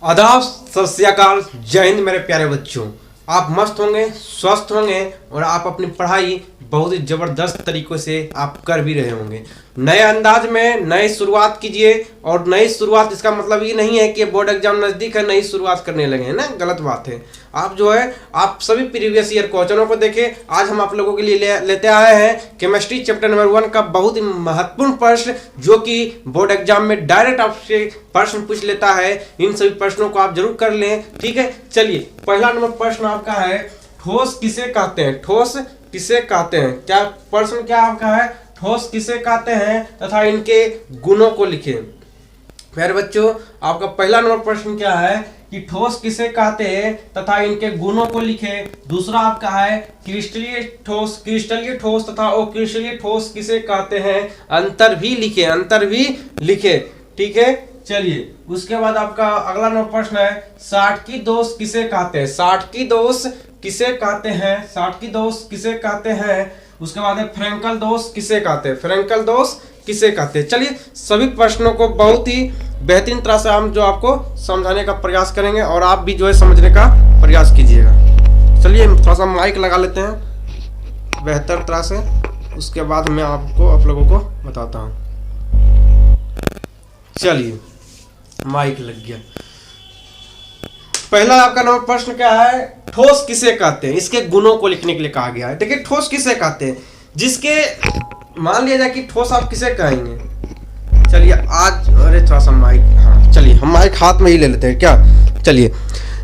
आदाब, सत श्री अकाल, जय हिंद मेरे प्यारे बच्चों। आप मस्त होंगे, स्वस्थ होंगे और आप अपनी पढ़ाई बहुत ही ज़बरदस्त तरीक़ों से आप कर भी रहे होंगे। नए अंदाज में नई शुरुआत कीजिए। और नई शुरुआत इसका मतलब ये नहीं है कि बोर्ड एग्जाम नज़दीक है नई शुरुआत करने लगे हैं ना, गलत बात है। आप जो है आप सभी प्रीवियस ईयर क्वेश्चनों को देखें। आज हम आप लोगों के लिए लेते आए हैं केमिस्ट्री चैप्टर नंबर 1 का बहुत ही महत्वपूर्ण प्रश्न, जो कि बोर्ड एग्जाम में डायरेक्ट आपसे प्रश्न पूछ लेता है। इन सभी प्रश्नों को आप जरूर कर लें, ठीक है। चलिए, पहला नंबर प्रश्न आपका है, ठोस किसे कहते हैं? ठोस किसे कहते हैं? क्या प्रश्न क्या आपका है? ठोस किसे कहते हैं तथा इनके गुणों को लिखें। प्यारे बच्चों, आपका पहला नंबर प्रश्न क्या है कि ठोस किसे कहते हैं तथा इनके गुणों को लिखें। दूसरा आपका है क्रिस्टलीय ठोस तथा अक्रिस्टलीय ठोस किसे कहते हैं, अंतर भी लिखे, ठीक है। चलिए, उसके बाद आपका अगला नंबर प्रश्न है, साटकी दोष किसे कहते हैं? साटकी दोष किसे कहते हैं? साटकी दोष किसे कहते हैं? उसके बाद है फ्रैंकल दोष किसे कहते हैं? फ्रैंकल दोष किसे कहते हैं? चलिए, सभी प्रश्नों को बहुत ही बेहतरीन तरह से हम जो आपको समझाने का प्रयास करेंगे और आप भी जो है समझने का प्रयास कीजिएगा। चलिए, थोड़ा सा माइक लगा लेते हैं बेहतर तरह से, उसके बाद मैं आपको आप लोगों को बताता हूँ। चलिए, माइक लग गया। पहला आपका नंबर प्रश्न क्या है, ठोस किसे कहते हैं? इसके गुणों को लिखने के लिए कहा गया है। देखिए, ठोस किसे कहते हैं? जिसके मान लिया जाए कि ठोस आप किसे कहेंगे। चलिए, आज अरे थोड़ा सा माइक, हाँ चलिए हम माइक हाथ में ही ले लेते हैं क्या। चलिए,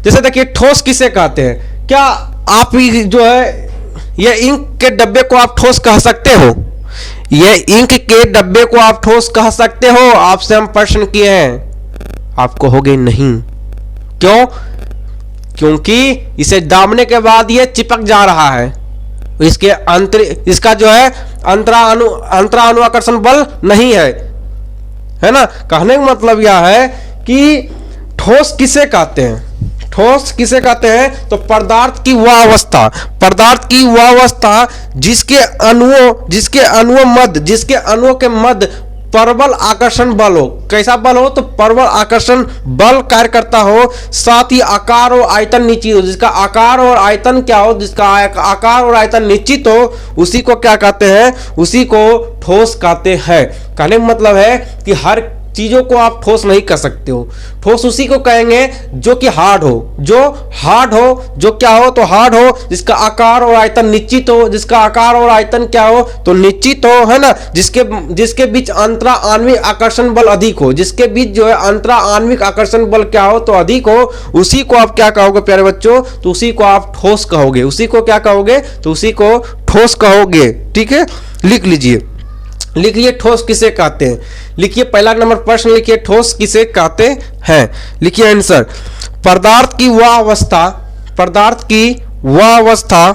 जैसे देखिए, ठोस किसे कहते हैं? क्या आप जो है ये इंक के डब्बे को आप ठोस कह सकते हो? ये इंक के डब्बे को आप ठोस कह सकते हो? आपसे हम प्रश्न किए हैं, आप कहोगे नहीं। क्यों? क्योंकि इसे दाबने के बाद ये चिपक जा रहा है। इसका जो है अंतरा अनुआकर्षण बल नहीं है ना। कहने का मतलब यह है कि ठोस किसे कहते हैं? ठोस किसे कहते हैं? तो पदार्थ की वह अवस्था जिसके अणुओं के मध्य प्रबल आकर्षण बल हो। कैसा बल हो? तो प्रबल आकर्षण बल कार्य करता हो, साथ ही आकार और आयतन निश्चित हो। जिसका आकार और आयतन क्या हो? जिसका आकार और आयतन निश्चित हो, उसी को क्या कहते हैं? उसी को ठोस कहते हैं। कहने का मतलब है कि हर चीजों को आप ठोस नहीं कर सकते हो। ठोस उसी को कहेंगे जो कि हार्ड हो, जो क्या हो? तो हार्ड हो, जिसका आकार और आयतन निश्चित हो। जिसका आकार और आयतन क्या हो? तो निश्चित हो, है ना। जिसके बीच अंतरा आणविक आकर्षण बल अधिक हो। जिसके बीच जो है अंतरा आणविक आकर्षण बल क्या हो? तो अधिक हो। उसी को आप क्या कहोगे प्यारे बच्चों? तो उसी को आप ठोस कहोगे। उसी को क्या कहोगे? तो उसी को ठोस कहोगे, ठीक है। लिख लिखिए ठोस किसे कहते हैं। लिखिए पहला नंबर प्रश्न, लिखिए ठोस किसे कहते हैं। लिखिए आंसर, पदार्थ की वह अवस्था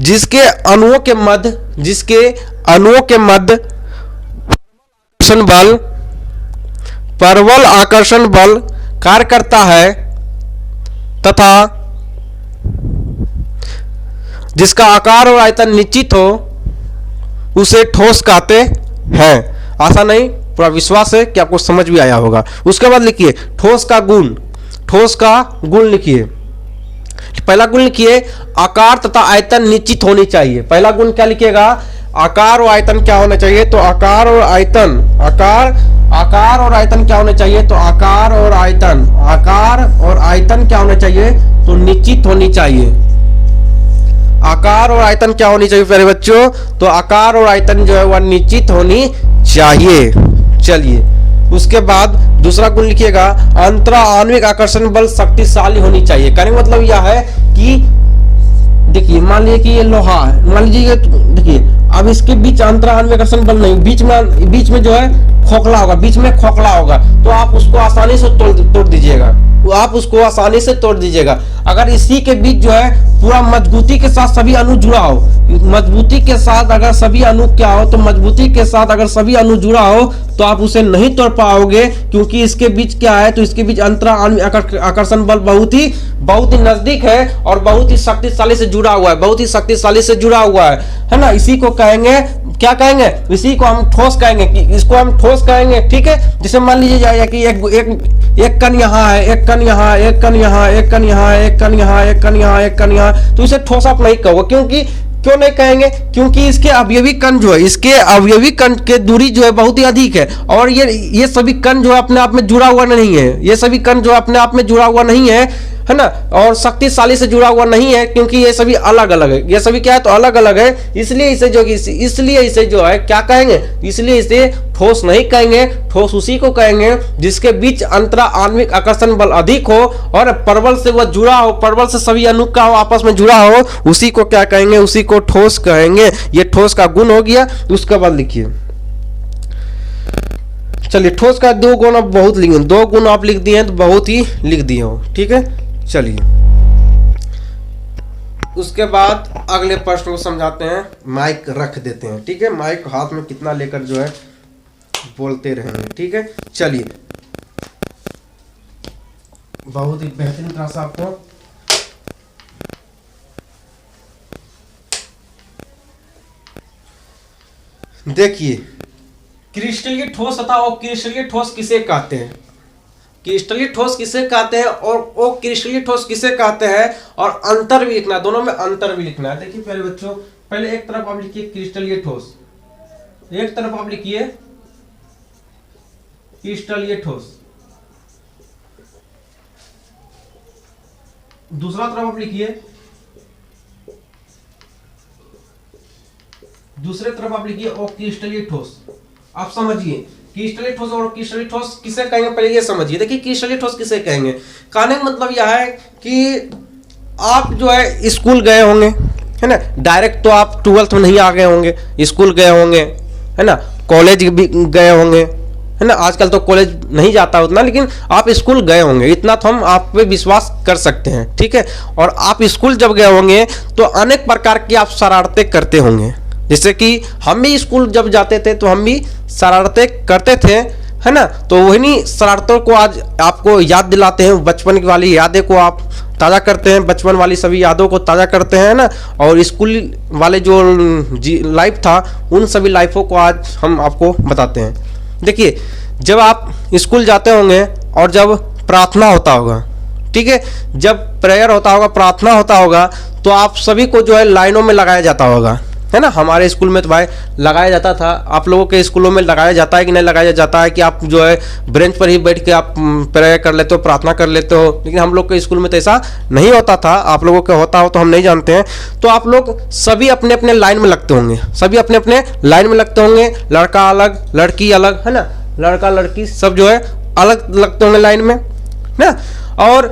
जिसके अणुओं के मध्य प्रबल आकर्षण बल कार्य करता है तथा जिसका आकार और आयतन निश्चित हो, उसे ठोस कहते हैं। आशा नहीं, पूरा विश्वास है कि आपको समझ भी आया होगा। उसके बाद लिखिए ठोस का गुण लिखिए। पहला गुण लिखिए, आकार तथा आयतन निश्चित होनी चाहिए। पहला गुण क्या लिखिएगा? आकार और आयतन क्या होना चाहिए? तो आकार और आयतन क्या होना चाहिए? तो आकार और आयतन क्या होना चाहिए? तो निश्चित होनी चाहिए। आकार और आयतन क्या होनी चाहिए प्यारे बच्चों? तो आकार और आयतन जो है वह निश्चित होनी चाहिए। चलिए, उसके बाद दूसरा गुण लिखिएगा, अंतरा आणविक आकर्षण बल शक्तिशाली होनी चाहिए। कहने का मतलब यह है कि देखिए, मान लीजिए कि ये लोहा है, मान लीजिए देखिए, अब इसके बीच अंतरा आणविक आकर्षण बल नहीं, बीच में जो है खोखला होगा, तो आप उसको आसानी से तोड़ दीजिएगा। आप उसको आसानी से तोड़ दीजिएगा। अगर इसी के बीच जो है पूरा मजबूती के साथ सभी अणु जुड़ा हो, मजबूती के साथ अगर सभी अणु क्या हो, तो मजबूती के साथ अगर सभी अणु जुड़ा हो तो आप उसे नहीं तोड़ पाओगे, क्योंकि इसके बीच क्या है, तो इसके बीच अंतरा आकर्षण बल बहुत ही नजदीक है और बहुत ही शक्तिशाली से जुड़ा हुआ है, बहुत ही शक्तिशाली से जुड़ा हुआ है ना। इसी को कहेंगे, क्या कहेंगे, इसी को हम ठोस कहेंगे, कि इसको हम ठोस कहेंगे। ठीक है, जैसे मान लीजिए जाए कि एक कण यहाँ है, एक कण यहाँ, एक कण यहाँ, एक कण यहाँ, एक कण यहाँ, एक कण यहाँ, एक कण यहाँ, तो इसे ठोस आप नहीं कहोगे। क्योंकि क्यों नहीं कहेंगे, क्योंकि इसके अवयवी कण जो है, इसके अवयवी कण के दूरी जो है बहुत ही अधिक है, और ये सभी कण जो है अपने आप में जुड़ा हुआ नहीं है, ये सभी कण जो अपने आप में जुड़ा हुआ नहीं है ना, और शक्तिशाली से जुड़ा हुआ नहीं है, क्योंकि ये सभी अलग अलग है। ये सभी क्या है, तो अलग अलग है, इसलिए इसे जो है क्या कहेंगे, इसलिए इसे ठोस नहीं कहेंगे। ठोस उसी को कहेंगे जिसके बीच अंतरा आणविक आकर्षण बल अधिक हो और परवल से वह जुड़ा हो, परवल से सभी अणु का हो आपस में जुड़ा हो, उसी को क्या कहेंगे, उसी को ठोस कहेंगे। ये ठोस का गुण हो गया। उसके बाद लिखिए, चलिए ठोस का दो गुण आप बहुत लिखे, दो गुण आप लिख दिए हैं तो बहुत ही लिख दिए हो। ठीक है, चलिए उसके बाद अगले प्रश्न को समझाते हैं। माइक रख देते हैं। ठीक है, माइक हाथ में कितना लेकर जो है बोलते रहेंगे। ठीक है, चलिए बहुत ही बेहतरीन तरह से आपको देखिए, क्रिस्टलीय ठोस तथा अक्रिस्टलीय ठोस किसे कहते हैं, क्रिस्टलीय ठोस किसे कहते हैं और अक्रिस्टलीय ठोस किसे कहते हैं, और अंतर भी लिखना है, दोनों में अंतर भी लिखना है। देखिए पहले बच्चों, पहले एक तरफ आप लिखिए क्रिस्टलीय ठोस, एक तरफ आप लिखिए क्रिस्टलीय ठोस, दूसरा तरफ आप लिखिए, दूसरे तरफ आप लिखिए अक्रिस्टलीय ठोस। आप समझिए क्रिस्टलीय ठोस और क्रिस्टलीय ठोस किसे कहेंगे, पहले ये समझिए। देखिए क्रिस्टलीय ठोस किसे कहेंगे, कहने का मतलब यह है कि आप जो है स्कूल गए होंगे, है ना, डायरेक्ट तो आप 12th में नहीं आ गए होंगे, स्कूल गए होंगे, है ना, कॉलेज भी गए होंगे, है ना। आजकल तो कॉलेज नहीं जाता उतना, लेकिन आप स्कूल गए होंगे, इतना तो हम आप पे विश्वास कर सकते हैं। ठीक है, और आप स्कूल जब गए होंगे तो अनेक प्रकार की आप शरारतें करते होंगे, जैसे कि हम भी स्कूल जब जाते थे तो हम भी शरारतें करते थे, है ना। तो वही शरारतों को आज आपको याद दिलाते हैं, बचपन की वाली यादें को आप ताज़ा करते हैं, बचपन वाली सभी यादों को ताज़ा करते हैं ना, और स्कूल वाले जो लाइफ था उन सभी लाइफों को आज हम आपको बताते हैं। देखिए जब आप स्कूल जाते होंगे और जब प्रार्थना होता होगा, ठीक है, जब प्रेयर होता होगा, प्रार्थना होता होगा, तो आप सभी को जो है लाइनों में लगाया जाता होगा, है ना। हमारे स्कूल में तो भाई लगाया जाता था, आप लोगों के स्कूलों में लगाया जाता है कि नहीं लगाया जाता है, कि आप जो है ब्रेंच पर ही बैठ के आप प्रेयर कर लेते हो, प्रार्थना कर लेते हो, लेकिन हम लोग के स्कूल में तो ऐसा नहीं होता था। आप लोगों के होता हो तो हम नहीं जानते हैं। तो आप लोग सभी अपने अपने लाइन में लगते होंगे, सभी अपने अपने लाइन में लगते होंगे, लड़का अलग लड़की अलग, है ना, लड़का लड़की सब जो है अलग लगते होंगे लाइन में ना, और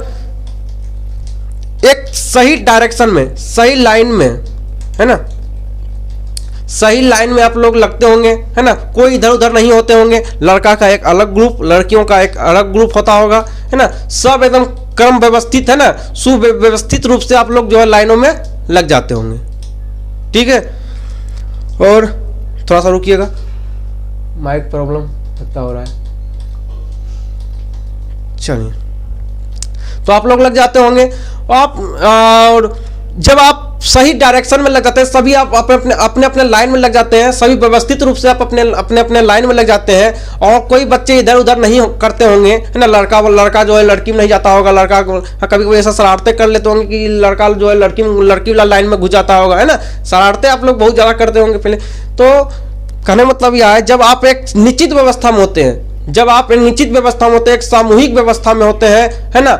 एक सही डायरेक्शन में, सही लाइन में, है ना, सही लाइन में आप लोग लगते होंगे, है ना, कोई इधर उधर नहीं होते होंगे। लड़का का एक अलग ग्रुप, लड़कियों का एक अलग ग्रुप होता होगा, है ना, सब एकदम क्रम व्यवस्थित, है ना, सुव्यवस्थित रूप से आप लोग जो है लाइनों में लग जाते होंगे। ठीक है, और थोड़ा सा रुकिएगा, माइक प्रॉब्लम लगता हो रहा है। चलिए, तो आप लोग लग जाते होंगे, और जब आप सही डायरेक्शन में लग जाते हैं, सभी आप अपने अपने लाइन में लग जाते हैं, सभी व्यवस्थित रूप से आप अपने अपने लाइन में लग जाते हैं, और कोई बच्चे इधर उधर नहीं करते होंगे, है ना। लड़का जो है लड़की में नहीं जाता होगा, लड़का कभी कभी ऐसा शरारतें कर लेते होंगे कि लड़का जो है लड़की वाला लाइन में घुस जाता होगा, है ना। शरारतें आप लोग बहुत ज़्यादा करते होंगे पहले। तो कहने मतलब यह है, जब आप एक निश्चित व्यवस्था में होते हैं, जब आप एक निश्चित व्यवस्था में होते हैं, एक सामूहिक व्यवस्था में होते हैं, है ना,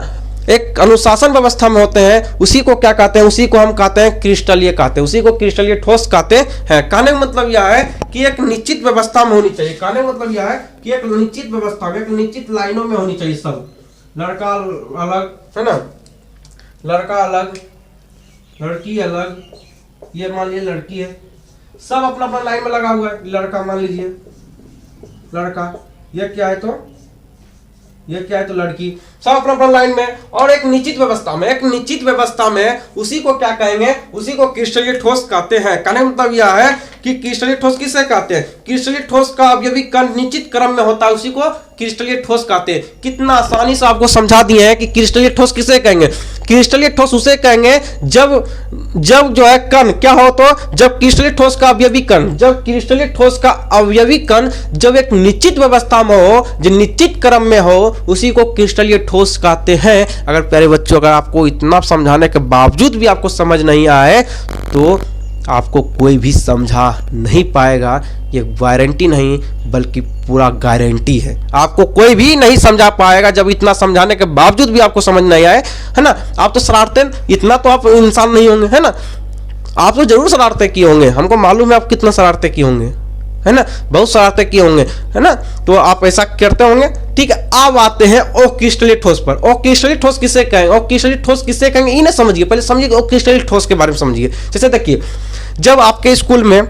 एक अनुशासन व्यवस्था में होते हैं, उसी को क्या कहते हैं, उसी को हम कहते हैं क्रिस्टलीय कहते हैं, उसी को क्रिस्टलीय ठोस कहते हैं। कहने का मतलब यह है कि एक निश्चित व्यवस्था में होनी चाहिए, कहने का मतलब यह है कि एक निश्चित व्यवस्था में, एक निश्चित लाइनों में होनी चाहिए। सब लड़का अलग, है ना, लड़का अलग, लड़की अलग, ये मान लीजिए लड़की है, सब अपना अपना लाइन में लगा हुआ है। लड़का मान लीजिए, लड़का, ये क्या है, तो ये क्या है तो लड़की, सब अपना अपना लाइन में। और एक निश्चित व्यवस्था में उसी को क्या कहेंगे, उसी को क्रिस्टलीय ठोस कहते हैं। कहने का मतलब यह है कि क्रिस्टलीय ठोस किसे कहते हैं, क्रिस्टलीय ठोस का अवयवी कण निश्चित क्रम में होता है, उसी को क्रिस्टलीय ठोस कहते हैं। कितना आसानी से आपको समझा दिए हैं कि क्रिस्टलीय ठोस किसे कहेंगे। क्रिस्टलीय ठोस उसे कहेंगे जब जो है कण क्या हो, तो जब क्रिस्टलीय ठोस का अवयवी कण, जब क्रिस्टलीय ठोस का अवयवी कण जब एक निश्चित व्यवस्था में हो, जो निश्चित क्रम में हो, उसी को क्रिस्टलीय ठोस कहते हैं। अगर प्यारे बच्चों, अगर आपको इतना समझाने के बावजूद भी आपको समझ नहीं आए तो आपको कोई भी समझा नहीं पाएगा। ये वारंटी नहीं बल्कि पूरा गारंटी है, आपको कोई भी नहीं समझा पाएगा जब इतना समझाने के बावजूद भी आपको समझ नहीं आए, है ना। आप तो शरारतें, इतना तो आप इंसान नहीं होंगे, है ना। आप तो जरूर शरारतें किए होंगे, हमको मालूम है आप कितना शरारतें किए होंगे, है ना, बहुत शरारतें किए होंगे, है ना। तो आप ऐसा करते होंगे, ठीक है। अब आते हैं अक्रिस्टलीय ठोस पर। अक्रिस्टलीय ठोस किसे कहेंगे, अक्रिस्टलीय ठोस किसे कहेंगे, इन्हें समझिए, पहले समझिए अक्रिस्टलीय ठोस के बारे में समझिए। जैसे देखिए, जब आपके स्कूल में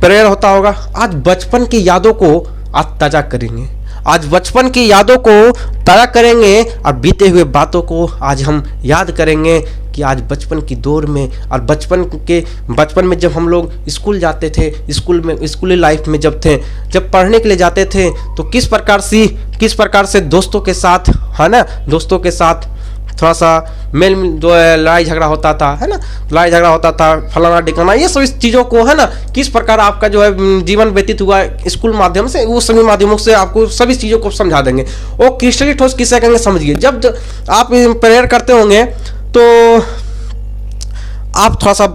प्रेयर होता होगा, आज बचपन की यादों को आज ताजा करेंगे, आज बचपन की यादों को ताजा करेंगे और बीते हुए बातों को आज हम याद करेंगे कि आज बचपन की दौर में और बचपन में जब हम लोग स्कूल जाते थे, स्कूली लाइफ में जब पढ़ने के लिए जाते थे, तो किस प्रकार से दोस्तों के साथ, है ना, दोस्तों के साथ थोड़ा सा मेल जो है लड़ाई झगड़ा होता था, है ना, लड़ाई झगड़ा होता था, फलाना डिकाना, ये सभी चीज़ों को, है ना, किस प्रकार आपका जो है जीवन व्यतीत हुआ स्कूल माध्यम से, वो सभी माध्यमों से आपको सभी चीज़ों को समझा देंगे। वो क्रिस्टलीय ठोस किसे कहेंगे समझिए। जब आप प्रेयर करते होंगे तो आप थोड़ा सा,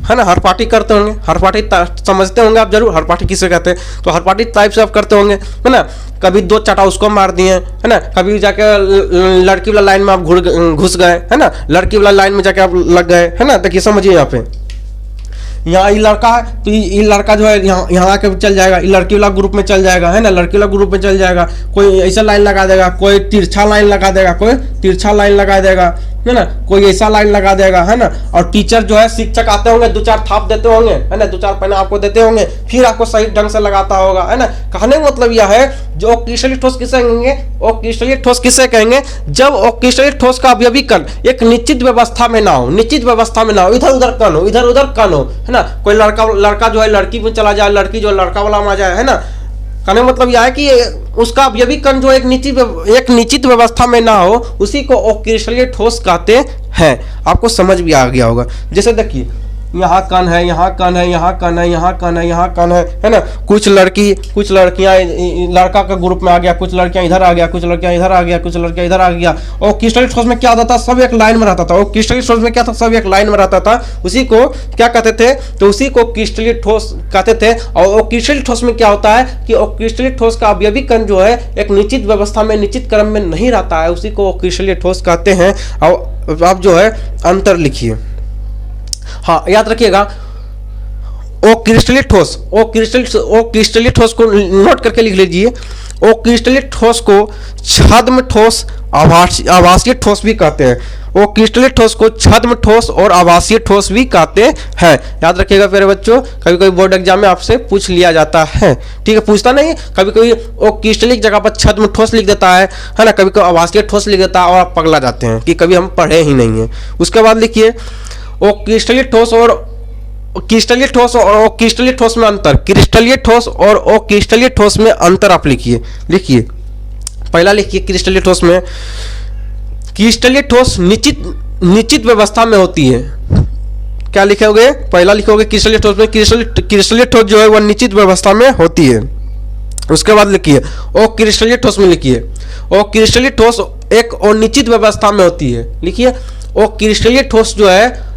है ना, हर पार्टी करते होंगे, हर पार्टी समझते होंगे आप जरूर, हर पार्टी किसे कहते हैं, तो हर पार्टी टाइप से आप करते होंगे, है ना। कभी 2 चाटा उसको मार दिए, है ना, कभी जाके लड़की वाला लाइन में आप घुस गए, है ना, लड़की वाला लाइन में जाके आप लग गए, है ना। देखिए समझिए, यहाँ पे यहाँ ये लड़का है तो ये लड़का जो है यहाँ आके चल जाएगा, ये लड़की वाला ग्रुप में चल जाएगा, है ना, लड़की वाला ग्रुप में चल जाएगा। कोई ऐसा लाइन लगा देगा, कोई तिरछा लाइन लगा देगा, कोई तिरछा लाइन लगा देगा, है ना, कोई ऐसा लाइन लगा देगा, है ना। और टीचर जो है, शिक्षक आते होंगे, 2-4 थाप देते होंगे, है ना, 2-4 पैना आपको देते होंगे, फिर आपको सही ढंग से लगाता होगा, है ना। कहने का मतलब यह है, जो क्रिस्टलीय ठोस किसे कहेंगे, क्रिस्टलीय ठोस किसे कहेंगे, जब क्रिस्टलीय ठोस का अवयवी कण एक निश्चित व्यवस्था में ना हो, निश्चित व्यवस्था में ना हो, इधर उधर कण हो, इधर उधर कण हो, है ना। कोई लड़का जो है लड़की में चला जाए, लड़की जो है लड़का वाला में आ जाए, है ना। कहने का मतलब यह है कि उसका अवयवी कण जो एक निश्चित व्यवस्था में ना हो, उसी को अक्रिस्टलीय ठोस कहते हैं। आपको समझ भी आ गया होगा। जैसे देखिए, यहाँ कण है, यहाँ कण है, यहाँ कण है, यहाँ कण है, यहाँ कण है ना। कुछ लड़कियां लड़का का ग्रुप में आ गया, कुछ लड़कियां इधर आ गया, कुछ लड़कियां इधर आ गया, कुछ लड़कियां इधर आ गया। और क्रिस्टलीय ठोस में क्या होता था, सब एक लाइन में रहता था। और क्रिस्टलीय ठोस में क्या था, सब एक लाइन में रहता था। उसी को क्या कहते थे, तो उसी को क्रिस्टलीय ठोस कहते थे। और क्रिस्टलीय ठोस में क्या होता है कि क्रिस्टलीय ठोस का अवयवी कण जो है एक निश्चित व्यवस्था में, निश्चित क्रम में नहीं रहता है, उसी को क्रिस्टलीय ठोस कहते हैं। और आप जो है अंतर लिखिए, हाँ याद रखिएगा, क्रिस्टलीय ठोस को नोट करके लिख लीजिए। क्रिस्टलीय ठोस को छद्म ठोस, आभासीय ठोस भी कहते हैं। क्रिस्टलीय ठोस को छद्म ठोस और आभासीय ठोस भी कहते हैं। याद रखिएगा प्यारे बच्चों, कभी कभी बोर्ड एग्जाम में आपसे पूछ लिया जाता है, ठीक है, पूछता नहीं है, कभी कभी क्रिस्टलीय जगह पर छद्म ठोस लिख देता है ना, कभी कभी आभासीय ठोस लिख देता है और आप पगला जाते हैं कि कभी हम पढ़े ही नहीं है। उसके बाद लिखिए, क्रिस्टलीय ठोस और क्रिस्टलीय ठोस में अंतर, क्रिस्टलीय ठोस और क्रिस्टलीय ठोस में अंतर आप लिखिए। पहला लिखिए, क्रिस्टलीय ठोस में, क्रिस्टलीय ठोस निश्चित व्यवस्था में होती है। क्या लिखोगे, पहला लिखोगे क्रिस्टलीय ठोस में, क्रिस्टलीय ठोस जो है वह निश्चित व्यवस्था में होती है। उसके बाद लिखिए, क्रिस्टलीय ठोस में लिखिए, क्रिस्टलीय ठोस एक अनिश्चित व्यवस्था में होती है। लिखिए, क्रिस्टलीय ठोस जो है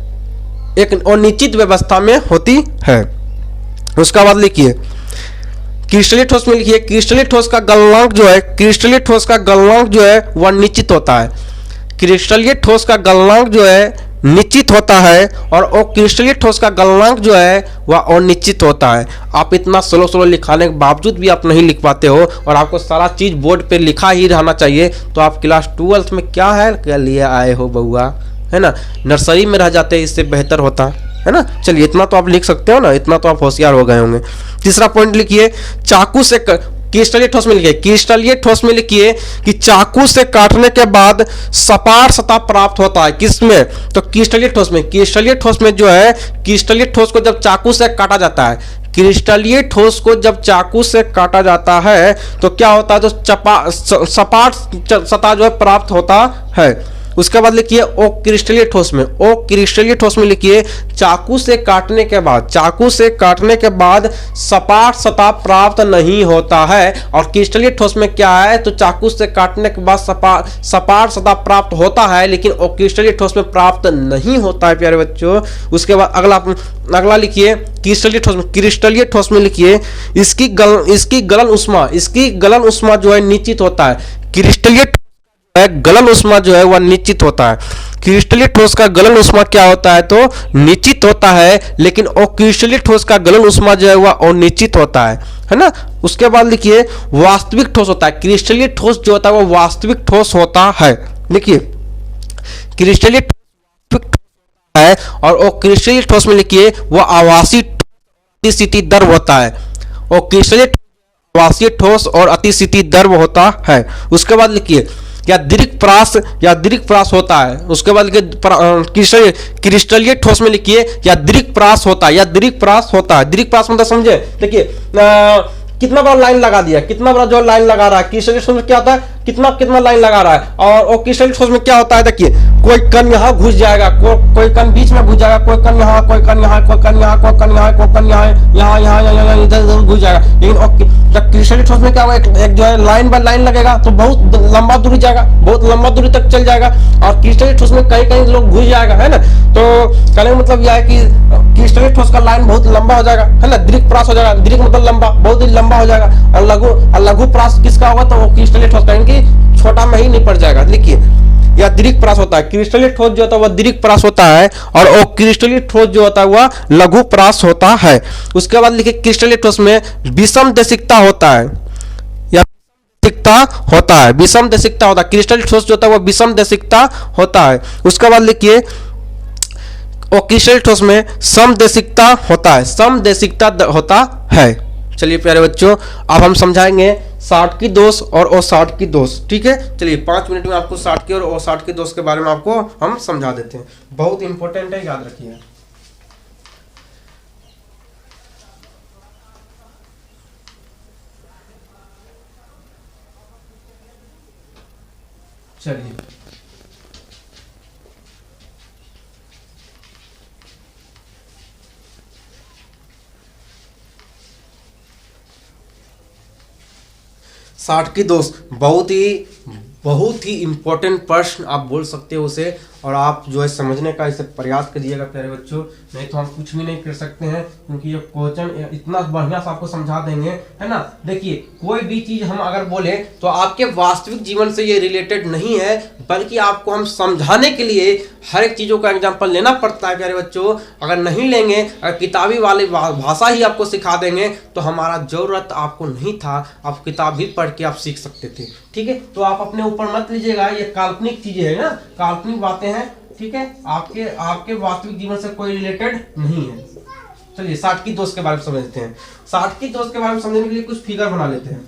एक अनिश्चित व्यवस्था में होती है। उसका बाद लिखिए, क्रिस्टलीय ठोस में लिखिए, क्रिस्टलीय ठोस का गलनांक जो है, क्रिस्टलीय ठोस का गलनांक जो है वह निश्चित होता है। क्रिस्टलीय ठोस का गलनांक जो है निश्चित होता है और क्रिस्टलीय ठोस का गलनांक जो है वह अनिश्चित होता है। आप इतना स्लो लिखाने के बावजूद भी आप नहीं लिख पाते हो और आपको सारा चीज बोर्ड पे लिखा ही रहना चाहिए, तो आप क्लास 12th में क्या लिए आए हो बउआ, है ना, नर्सरी में रह जाते, इससे बेहतर होता है ना। चलिए, इतना तो आप लिख सकते हो ना, इतना तो आप होशियार हो गए होंगे। तीसरा पॉइंट लिखिए, चाकू से क्रिस्टलीय ठोस में लिखिए, क्रिस्टलीय ठोस में लिखिए कि चाकू से काटने के बाद सपाट सतह प्राप्त होता है। किसमें? तो क्रिस्टलीय ठोस में। क्रिस्टलीय ठोस में जो है, क्रिस्टलीय ठोस को जब चाकू से काटा जाता है, क्रिस्टलीय ठोस को जब चाकू से काटा जाता है तो क्या होता है? तो सपाट सतह जो है प्राप्त होता है। उसके बाद लिखिए ओ क्रिस्टलीय ठोस में, ओ क्रिस्टलीय ठोस में लिखिए चाकू से काटने के बाद, चाकू से काटने के बाद सपाट सतह प्राप्त नहीं होता है। और क्रिस्टलीय ठोस में क्या है? तो चाकू से काटने के बाद सपाट सतह प्राप्त होता है, लेकिन ओ क्रिस्टलीय ठोस में प्राप्त नहीं होता है प्यारे बच्चों। उसके बाद अगला लिखिए क्रिस्टलीय ठोस में, क्रिस्टलीय ठोस में लिखिए इसकी गलन उष्मा जो है निश्चित होता है। क्रिस्टलीय गलन उष्मा जो है वह निश्चित होता है। क्रिस्टलीय ठोस का गलन उष्मा क्या होता है? तो निश्चित होता है, लेकिन क्रिस्टलीय ठोस का गलन उष्मा जो है वह अनिश्चित होता है ना। उसके बाद लिखिए वास्तविक ठोस होता है। क्रिस्टलीय ठोस जो होता है वह वास्तविक ठोस होता है। लिखिए क्रिस्टलीय ठोस है, और क्रिस्टलीय ठोस में लिखिए वह आवासीय अतिस्थिति द्रव होता है। और क्रिस्टलीय आवासीय ठोस और अतिस्थिति द्रव होता है। उसके बाद लिखिए या दीर्घ प्रास होता है। उसके बाद क्रिस्टलीय ठोस में लिखिए या दीर्घ प्रास होता है, या दीर्घ प्रास होता है। दीर्घ प्रास मतलब समझे? देखिए कितना बड़ा लाइन लगा दिया, कितना बड़ा जो लाइन लगा रहा है। क्रिस्टलीय ठोस में क्या होता है? कितना लाइन लगा रहा है। और क्रिस्टलीय ठोस में क्या होता है? देखिए कोई कण यहाँ घुस जाएगा, कोई कण बीच में घुस जाएगा, कोई कण यहाँ, कोई कण यहाँ, कोई कण यहाँ, कोई कण यहाँ, कोई कण यहाँ इधर घुस जाएगा। लेकिन जब क्रिस्टलीय ठोस में क्या होगा? एक जो है लाइन बाय लाइन लगेगा तो बहुत लंबा दूरी जाएगा, बहुत लंबा दूरी तक चल जाएगा। और क्रिस्टलीय ठोस में कहीं लोग घुस जाएगा, है ना। तो कहने का मतलब यह है कि क्रिस्टलीय ठोस का लाइन बहुत लंबा हो जाएगा, है ना। दीर्घ प्रास हो जाएगा, दीर्घ मतलब लंबा, बहुत ही लंबा हो जाएगा। और लघु प्रास किसका होगा? तो वो क्रिस्टलीय ठोस का, इनकी छोटा में ही निपट जाएगा। लिखिए या दीर्घ प्रास होता है। क्रिस्टलीय ठोस जो होता है वह दीर्घ प्रास होता है, और क्रिस्टलीय ठोस जो होता है वह लघु प्रास होता है। उसके बाद लिखिए क्रिस्टलीय ठोस में विषम देशिकता होता है, या होता है, विषम देशिकता होता है। क्रिस्टलीय ठोस जो होता है वह विषम देशिकता होता है। उसके बाद लिखिए क्रिस्टलीय ठोस में समदेशिकता होता है, समदेशिकता होता है। चलिए प्यारे बच्चों, अब हम समझाएंगे साटकी दोष और असाटकी दोष। ठीक है, चलिए 5 मिनट में आपको साटकी और असाटकी दोष के बारे में आपको हम समझा देते हैं। बहुत इंपॉर्टेंट है, याद रखिए। चलिए साटकी दोष बहुत ही इंपॉर्टेंट प्रश्न आप बोल सकते हो उसे, और आप जो है समझने का इसे प्रयास करिएगा प्यारे बच्चों, नहीं तो हम कुछ भी नहीं कर सकते हैं, क्योंकि ये क्वेश्चन इतना बढ़िया से आपको समझा देंगे, है ना। देखिए कोई भी चीज हम अगर बोले तो आपके वास्तविक जीवन से ये रिलेटेड नहीं है, बल्कि आपको हम समझाने के लिए हर एक चीजों का एग्जाम्पल लेना पड़ता है प्यारे बच्चों। अगर नहीं लेंगे, अगर किताबी वाली भाषा ही आपको सिखा देंगे तो हमारा जरूरत आपको नहीं था, आप किताब भी पढ़ के आप सीख सकते थे। ठीक है, तो आप अपने ऊपर मत लीजिएगा, ये काल्पनिक चीजें है ना, काल्पनिक बातें हैं। ठीक है, आपके वास्तविक जीवन से कोई रिलेटेड नहीं है। चलिए साटकी दोष के बारे में समझते हैं। साटकी दोष के बारे में समझने के लिए कुछ फिगर बना लेते हैं।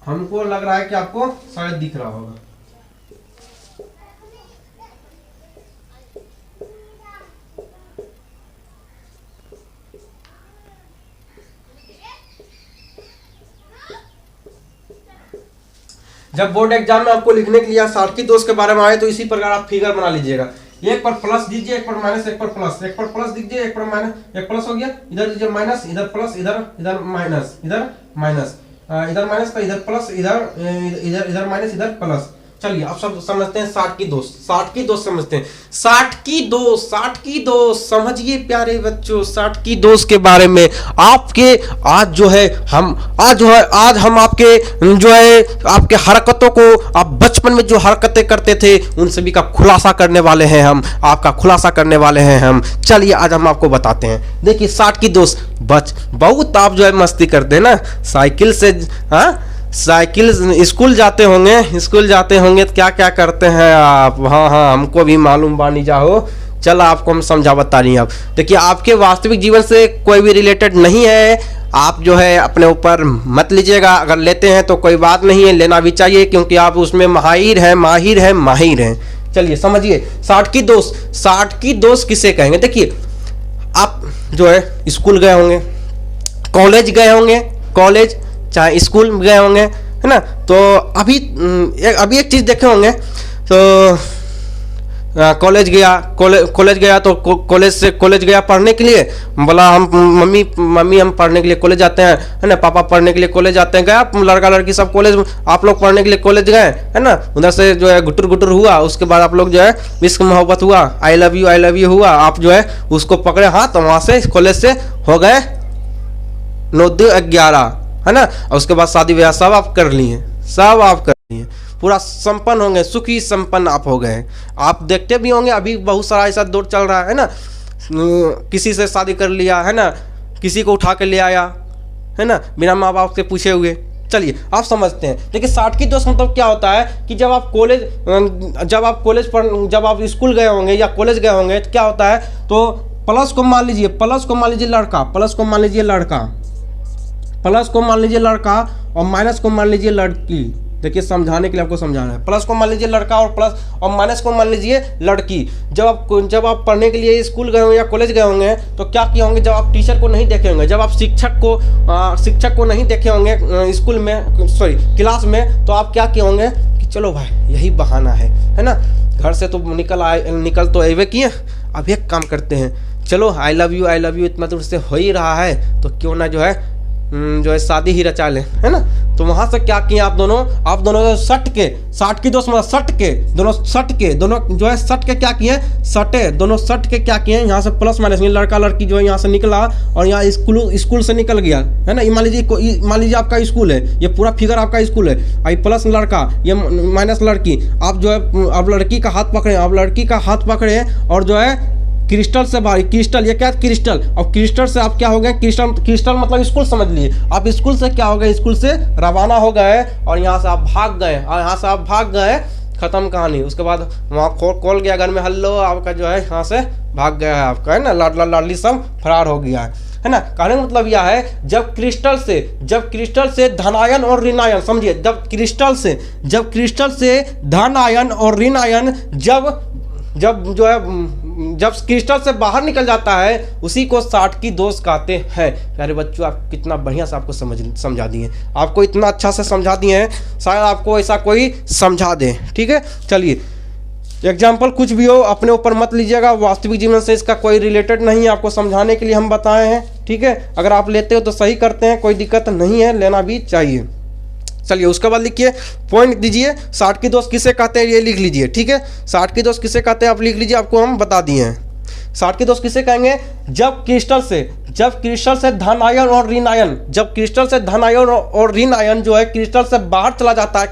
हमको लग रहा है कि आपको शायद दिख रहा होगा। जब बोर्ड एग्जाम में आपको लिखने के लिए साटकी दोष के बारे में आए तो इसी प्रकार आप फिगर बना लीजिएगा। एक पर प्लस दीजिए, एक पर माइनस, एक पर प्लस, एक पर प्लस दीजिए, एक पर माइनस, एक प्लस हो गया, इधर दीजिए माइनस, इधर प्लस, इधर माइनस, इधर माइनस, इधर माइनस का इधर प्लस, इधर माइनस, इधर प्लस। चलिए आप सब समझते हैं साटकी दोष। साटकी दोष समझते हैं। साटकी दोष समझिए प्यारे बच्चों, साटकी दोष के बारे में आपके आज हम आपके जो है आपके हरकतों को, आप बचपन में जो हरकतें करते थे उन सभी का खुलासा करने वाले हैं हम, आपका खुलासा करने वाले हैं हम। चलिए आज हम आपको बताते हैं। देखिए साटकी दोष, बहुत आप जो है मस्ती करते हैं ना, साइकिल से स्कूल जाते होंगे तो क्या क्या करते हैं आप। हाँ हमको भी मालूम बानी जाओ, चल आपको हम समझा बता रही हैं। आप देखिए, आपके वास्तविक जीवन से कोई भी रिलेटेड नहीं है, आप जो है अपने ऊपर मत लीजिएगा। अगर लेते हैं तो कोई बात नहीं है, लेना भी चाहिए क्योंकि आप उसमें माहिर हैं। चलिए समझिए, 60 की दोस्त। 60 की दोस्त किसे कहेंगे? देखिए, आप जो है स्कूल गए होंगे, कॉलेज गए होंगे, कॉलेज चाहे स्कूल गए होंगे, है ना। तो अभी एक चीज़ देखे होंगे, तो कॉलेज गया तो कॉलेज गया पढ़ने के लिए, बोला हम मम्मी हम पढ़ने के लिए कॉलेज जाते हैं, है ना। पापा पढ़ने के लिए कॉलेज जाते हैं, गया लड़का लड़की सब कॉलेज, आप लोग पढ़ने के लिए कॉलेज गए, है ना। उधर से जो है गुटर हुआ, उसके बाद आप लोग जो है इश्क मोहब्बत हुआ, आई लव यू हुआ, आप जो है उसको पकड़े हाथ, तो वहाँ से कॉलेज से हो गए 9-11, है ना। और उसके बाद शादी ब्याह सब आप कर लिए, पूरा संपन्न होंगे, सुखी संपन्न आप हो गए। आप देखते भी होंगे अभी बहुत सारा ऐसा दौर चल रहा है ना, किसी से शादी कर लिया, है ना, किसी को उठा के ले आया, है ना, बिना माँ बाप से पूछे हुए। चलिए आप समझते हैं। देखिए 60 की दोस्त मतलब क्या होता है कि जब आप स्कूल गए होंगे या कॉलेज गए होंगे तो क्या होता है, तो प्लस को मान लीजिए लड़का और माइनस को मान लीजिए लड़की। देखिए समझाने के लिए आपको समझाना है। प्लस को मान लीजिए लड़का और माइनस को मान लीजिए लड़की। जब आप पढ़ने के लिए स्कूल गए होंगे या कॉलेज गए होंगे तो क्या किए होंगे, जब आप टीचर को नहीं देखे होंगे, जब आप शिक्षक को नहीं देखे होंगे स्कूल में, सॉरी क्लास में, तो आप क्या किए होंगे कि चलो भाई यही बहाना है ना, घर से तो निकल तो अवे किए, अब एक काम करते हैं, चलो आई लव यू इतना दूर से हो ही रहा है तो क्यों ना जो है शादी ही रचा ले, है ना। तो वहां से क्या किए आप दोनों सट के, 60 की दोस्त मतलब सट के दोनों जो है सट के क्या किए, दोनों सट के क्या किए, यहाँ से प्लस माइनस, लड़का लड़की जो है यहाँ से निकला और यहाँ स्कूल से निकल गया, है ना। मान लीजिए आपका स्कूल है, ये पूरा फिगर आपका स्कूल है, आई प्लस लड़का, ये माइनस लड़की। आप जो है अब लड़की का हाथ पकड़े और जो है क्रिस्टल से बाहर, क्रिस्टल ये क्या, क्रिस्टल, और क्रिस्टल से आप क्या हो गए, क्रिस्टल मतलब स्कूल समझ लिए। आप स्कूल से क्या हो गए, स्कूल से रवाना हो गए और यहाँ से आप भाग गए, खत्म कहानी। उसके बाद वहाँ कॉल गया घर में, हेलो, आपका जो है यहाँ से भाग गया है आपका, है ना, लाडली सब फरार हो गया है ना। कहने का मतलब यह है, जब क्रिस्टल से धनायन और ऋणायन, समझिए, जब क्रिस्टल से धनायन और ऋणायन जब क्रिस्टल से बाहर निकल जाता है, उसी को 60 की दोस्त कहते हैं। प्यारे बच्चों, आप कितना बढ़िया से आपको समझा दिए, आपको इतना अच्छा से समझा दिए हैं, शायद आपको ऐसा कोई समझा दे। ठीक है, चलिए एग्जाम्पल कुछ भी हो अपने ऊपर मत लीजिएगा, वास्तविक जीवन से इसका कोई रिलेटेड नहीं है, आपको समझाने के लिए हम बताए हैं। ठीक है, अगर आप लेते हो तो सही करते हैं, कोई दिक्कत नहीं है, लेना भी चाहिए। चलिए उसके बाद लिखिए, पॉइंट दीजिए, 60 की दोस्त किसे कहते हैं ये लिख लीजिए। ठीक है, 60 की दोस्त किसे कहते हैं आप लिख लीजिए, आपको हम बता दिए हैं। 60 की दोस्त किसे कहेंगे, जब क्रिस्टल से धनायन और ऋणायन जो है क्रिस्टल से बाहर चला जाता है,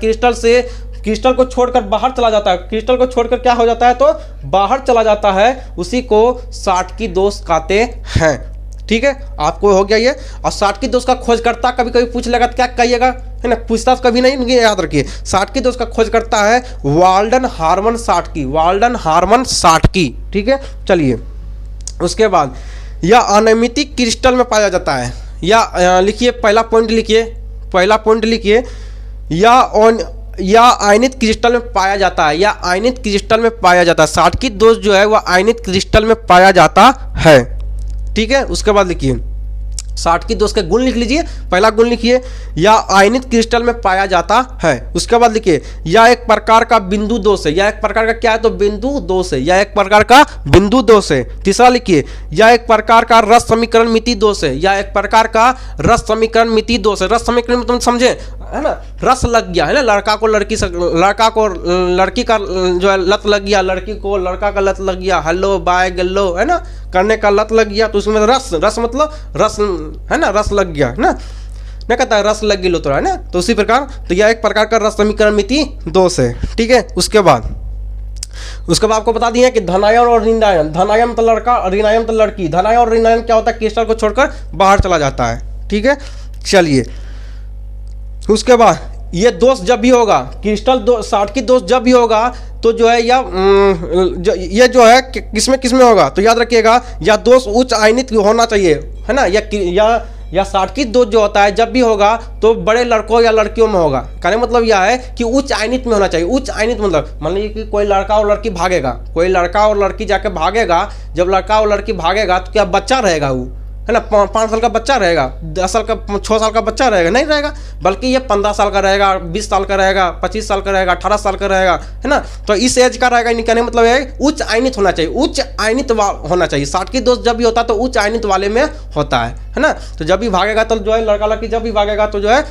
क्रिस्टल को छोड़कर बाहर चला जाता है, क्रिस्टल को छोड़कर क्या हो जाता है, तो बाहर चला जाता है, उसी को 60 की दोस्त कहते हैं। ठीक है, आपको हो गया ये। और 60 की दोस्त का खोजकर्ता कभी कभी पूछ लेगा तो क्या कहिएगा, है ना, पूछताछ कभी नहीं, याद रखिए। 60 की दोस्त का खोजकर्ता है वाल्डन हार्मन साटकी। ठीक है, चलिए उसके बाद यह अनैमितिक क्रिस्टल में पाया जाता है, या लिखिए पहला पॉइंट लिखिए, या आयनित क्रिस्टल में पाया जाता है, 60 की दोस्त जो है वह आयनित क्रिस्टल में पाया जाता है। ठीक है, उसके बाद लिखिए 60 की दोस्त के गुण लिख लीजिए। पहला गुण लिखिए, या आयनित क्रिस्टल में पाया जाता है। उसके बाद लिखिए, यह एक प्रकार का बिंदु दोष है, यह एक प्रकार का क्या है, तो बिंदु दोष है, यह एक प्रकार का बिंदु दोष है। तीसरा लिखिए, यह एक प्रकार का रस समीकरण मिति दोष है, यह एक प्रकार का रस समीकरण मिति दोष है। रस समीकरण में तुम समझे, है ना, रस लग गया, है ना, लड़का को लड़की का जो है लत लग गया, लड़की को लड़का का लत लग गया, हेलो बाय गल्लो, है ना, करने का लत लग गया, तो उसमें रस मतलब रस, है ना, रस लग गया, है ना, मैं कहता है रस लग गई लो तो, है ना। तो उसी प्रकार तो यह एक प्रकार का रस समीकरण मिति दोष है। ठीक है, उसके बाद आपको बता दिए कि धनायन और ऋणायन, धनायन तो लड़का, ऋणायन तो लड़की। धनायन और ऋणायन क्या होता है, क्रिस्टल को छोड़कर बाहर चला जाता है। ठीक है, चलिए उसके बाद ये दोष जब भी होगा, क्रिस्टल 60 की दोष जब भी होगा तो जो है ये जो है किसमें किसमें होगा, तो याद रखिएगा या दोष उच्च आयनित होना चाहिए, है ना, या साटकीय दोष जो होता है जब भी होगा तो बड़े लड़कों या लड़कियों में होगा। कहने मतलब यह है कि उच्च आयनित में होना चाहिए। उच्च आयनित मतलब मान लीजिए कि कोई लड़का और लड़की भागेगा, कोई लड़का और लड़की जाके भागेगा, जब लड़का और लड़की भागेगा तो क्या बच्चा रहेगा वो, है ना, 5 साल का बच्चा रहेगा, 10 साल का 6 साल का बच्चा रहेगा, नहीं रहेगा, बल्कि ये 15 साल का रहेगा, 20 साल का रहेगा, 25 साल का रहेगा, 18 साल का रहेगा, है ना। तो इस एज का रहेगा। कहने मतलब है उच्च आयनित होना चाहिए, उच्च आयनित होना चाहिए। साटकीय दोष जब भी होता है तो उच्च आयनित वाले में होता है ना। तो जब भी भागेगा तो जो है लड़का लड़की जब भी भागेगा तो जो है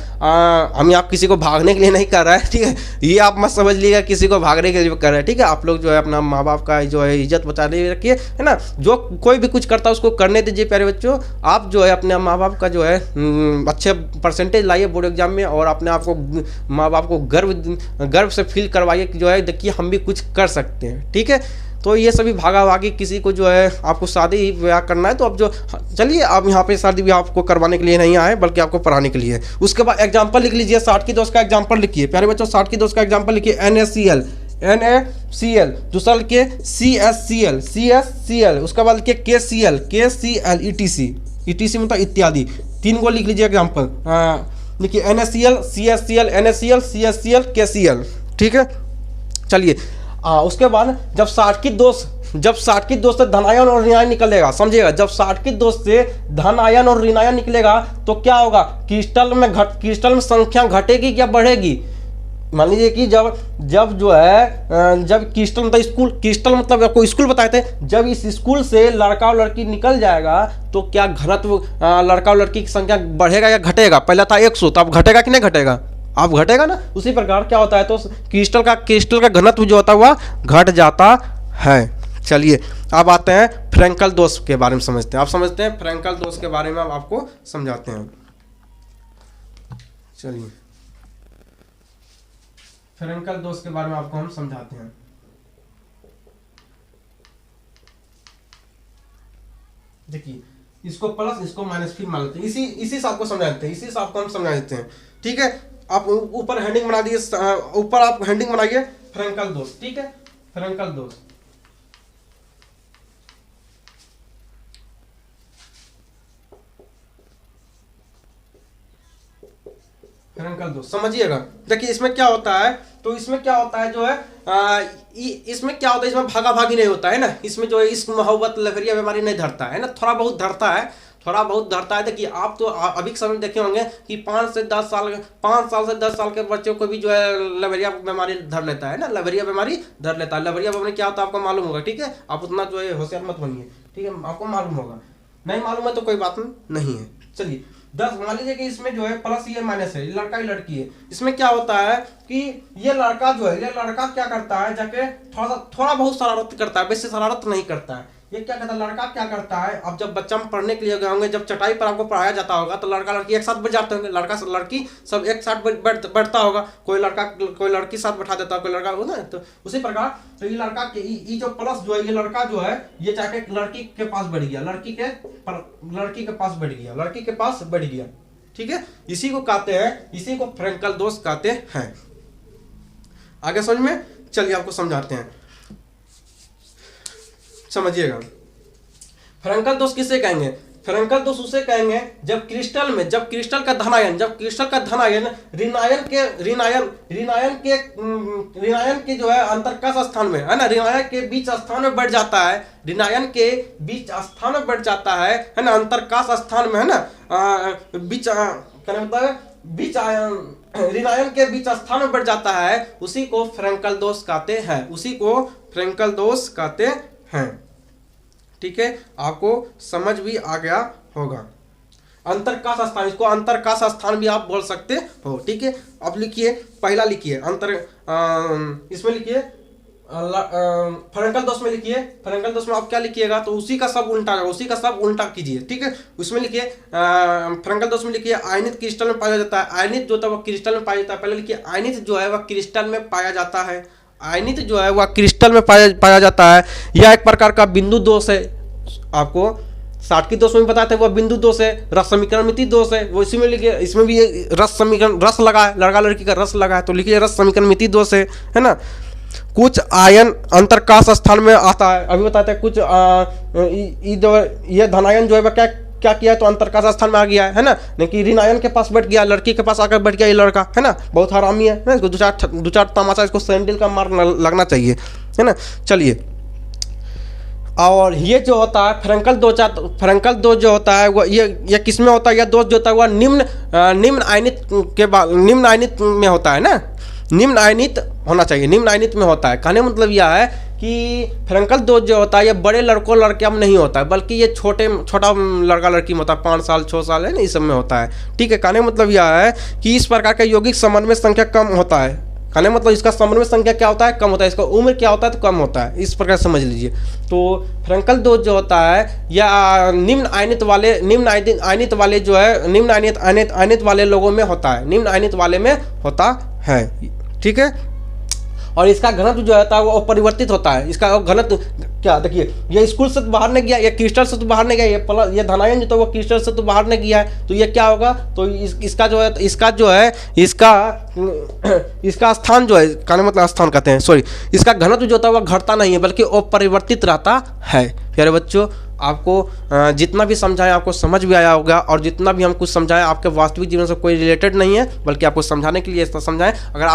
हम आप किसी को भागने के लिए नहीं कर रहे हैं, ठीक है, ये आप मत समझ लीजिएगा किसी को भागने के लिए कर रहे हैं, ठीक है। आप लोग जो है अपना माँ बाप का जो है इज्जत बचा रखिए, है ना। जो कोई भी कुछ करता है उसको करने दीजिए प्यारे बच्चों। आप जो है अपने माँ बाप का जो है अच्छे परसेंटेज लाइए बोर्ड एग्जाम में, और अपने आप को माँ बाप को गर्व से फील करवाइए कि जो है देखिए हम भी कुछ कर सकते हैं, ठीक है। तो ये सभी भागा भागी किसी को जो है आपको शादी ब्याह करना है तो अब जो चलिए आप यहाँ पे शादी ब्याह आपको करवाने के लिए नहीं आए बल्कि आपको पढ़ाने के लिए। उसके बाद एग्जाम्पल लिख लीजिए, साटकीय दोष का एग्जाम्पल लिखिए प्यारे बच्चों। साटकीय दोष का एग्जाम्पल लिखिए NaCl, दूसरा लिखिए CsCl, उसके बाद लिखिए KCl, ETC मतलब इत्यादि, 3 को लिख लीजिए एग्जाम्पल। लिखिए NaCl, CsCl, KCl, ठीक है। चलिए उसके बाद जब साटकीय दोष से धनायन और ऋणायन निकलेगा, समझिएगा, जब साटकीय दोष से धनायन और ऋणायन निकलेगा तो क्या होगा, क्रिस्टल में संख्या घटेगी या बढ़ेगी। मान लीजिए कि जब जो है जब क्रिस्टल मतलब आपको स्कूल बताए थे, जब इस स्कूल से लड़का और लड़की निकल जाएगा तो क्या घनत्व लड़का और लड़की की संख्या बढ़ेगा या घटेगा। पहला था 100, तो अब घटेगा कि नहीं घटेगा, अब घटेगा ना। उसी प्रकार क्या होता है तो क्रिस्टल का घनत्व जो होता है वह घट जाता है। चलिए अब आते हैं फ्रैंकल दोष के बारे में समझते हैं। आप समझते हैं फ्रैंकल दोष के बारे में हम आपको समझाते हैं। चलिए फ्रैंकल दोष के बारे में आपको हम समझाते हैं। देखिए इसको प्लस इसको माइनस फिर मान लेते हैं, इसी से आपको समझा देते हैं, इसी से आपको हम समझा देते हैं, ठीक है। आप ऊपर हेडिंग बना दिए, ऊपर आप हेडिंग बनाइए फ्रैंकल दोष, ठीक है। फ्रैंकल दोष समझिएगा। देखिए इसमें क्या होता है, तो इसमें क्या होता है जो है इसमें क्या होता है, इसमें भागा भागी नहीं होता है ना। इसमें जो है इश्क मोहब्बत लवरिया बीमारी नहीं धरता है ना, थोड़ा बहुत धरता है। देखिए आप तो अभी के समय देखे होंगे कि 5 साल से 10 साल के बच्चों को भी जो है लवरिया बीमारी धर लेता है ना, लवरिया बीमारी क्या होता है आपको मालूम होगा, ठीक है। आप उतना जो है होशियार मत बनिए, ठीक है, आपको मालूम होगा, नहीं मालूम है तो कोई बात नहीं है। चलिए 10 मान लीजिए कि इसमें जो है प्लस ये माइनस है, लड़का ही लड़की है। इसमें क्या होता है कि ये लड़का क्या करता है, जाके थोड़ा बहुत शरारत करता है, वैसे शरारत नहीं करता है। ये क्या करता है, लड़का क्या करता है, अब जब बच्चा में पढ़ने के लिए गए होंगे, जब चटाई पर आपको पढ़ाया जाता होगा तो लड़का लड़की एक साथ बैठ जाते होंगे, लड़का लड़की सब एक साथ बैठता होगा, कोई लड़की साथ बैठा देता है, कोई लड़का ना। तो उसी प्रकार तो ये लड़का के ये जो प्लस जो है, ये लड़का जो है ये जाके लड़की के पास बैठ गया, लड़की के पास बैठ गया, ठीक है। इसी को कहते हैं, इसी को फ्रैंकल दोष कहते हैं। आगे समझ में, चलिए आपको समझाते हैं, समझिएगा। फ्रैंकल दोष किसे कहेंगे, फ्रैंकल दोष उसे कहेंगे जब क्रिस्टल का धनायन ऋणायन के जो है अंतरकाश स्थान में, है ना, ऋणायन के बीच स्थान में बढ़ जाता है, है ना, अंतरकाश स्थान में, है ना, ऋणायन के बीच स्थान में बढ़ जाता है, उसी को फ्रैंकल दोष कहते हैं, ठीक है। आपको समझ भी आ गया होगा। अंतरकाश स्थान, इसको अंतरकाश स्थान भी आप बोल सकते हो, ठीक है। अब लिखिए, पहला लिखिए इसमें लिखिए फ्रैंकल दोष में लिखिए। फ्रैंकल दोष में आप क्या लिखिएगा, तो उसी का सब उल्टा कीजिए, ठीक है। उसमें लिखिए फ्रैंकल दोष में लिखिए आयनित क्रिस्टल में पाया जाता है। आयनित जो होता है वह क्रिस्टल में पाया जाता है। पहले लिखिए आयनित जो है वह क्रिस्टल में पाया जाता है, आयनित जो है वह क्रिस्टल में पाया जाता है। यह एक प्रकार का बिंदु दोष है। आपको साटकीय दोष में बताते हैं वह बिंदु दोष है, रस समीकरणमिति दोष है, वो इसी में लिखिए। इसमें भी रस लगा है, लड़का लड़की का रस लगा है तो लिखिए रस समीकरणमिति दोष है ना। कुछ आयन अंतरकाश स्थान में आता है। अभी बताते हैं कुछ ये धनायन जो है वह क्या क्या किया है, तो अंतरकाश स्थान में आ गया है ना, नहीं कि ऋण आयन के पास बैठ गया, लड़की के पास आकर बैठ गया ये लड़का, है ना, बहुत हरामी है ना, इसको दो चार तमाचा इसको सैंडल का मार लगना चाहिए, है ना। चलिए, और ये जो होता है फ्रैंकल दोष जो होता है वो ये किस में होता है, यह दोष जो होता है वह निम्न आयनित में होता है ना, निम्न आयनित होना चाहिए, निम्न आयनित में होता है। कहने मतलब यह है कि फ्रैंकल दोष जो होता है ये बड़े लड़कों लड़कियों में नहीं होता है, बल्कि ये छोटा लड़का लड़की में होता है, 5 साल 6 साल है ना, इस सब में होता है, ठीक है। कहने मतलब यह है कि इस प्रकार का यौगिक समन्वय संख्या कम होता है। कहने मतलब इसका समन्वय संख्या क्या होता है, कम होता है, इसका उम्र क्या होता है तो कम होता है, इस प्रकार समझ लीजिए। तो फ्रैंकल दोष जो होता है या निम्न आयनित वाले जो है निम्न आयनित वाले लोगों में होता है, निम्न आयनित वाले में होता है, ठीक है। और इसका घनत्व जो होता है वो अपरिवर्तित होता है। इसका घनत्व क्या, देखिए ये स्कूल से तो बाहर नहीं गया, ये क्रिस्टल से तो बाहर नहीं गया, ये धनायन जो तो वो क्रिस्टल से तो बाहर नहीं गया है, तो ये क्या होगा, तो इसका स्थान जो है, कहने मतलब स्थान कहते हैं, सॉरी, इसका घनत्व जो होता है वह घटता नहीं है बल्कि अपरिवर्तित रहता है। प्यारे बच्चों, आपको जितना भी समझाएं आपको समझ भी आया होगा, और जितना भी हम कुछ समझाएं आपके वास्तविक जीवन से कोई रिलेटेड नहीं है, बल्कि आपको समझाने के लिए ऐसा समझाएं। अगर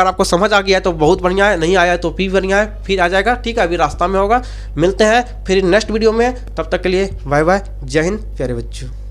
आपको समझ आ गया है तो बहुत बढ़िया है, नहीं आया है तो भी बढ़िया है, फिर आ जाएगा, ठीक है। अभी रास्ता में होगा, मिलते हैं फिर नेक्स्ट वीडियो में, तब तक के लिए बाय बाय, जय हिंद प्यारे बच्चों।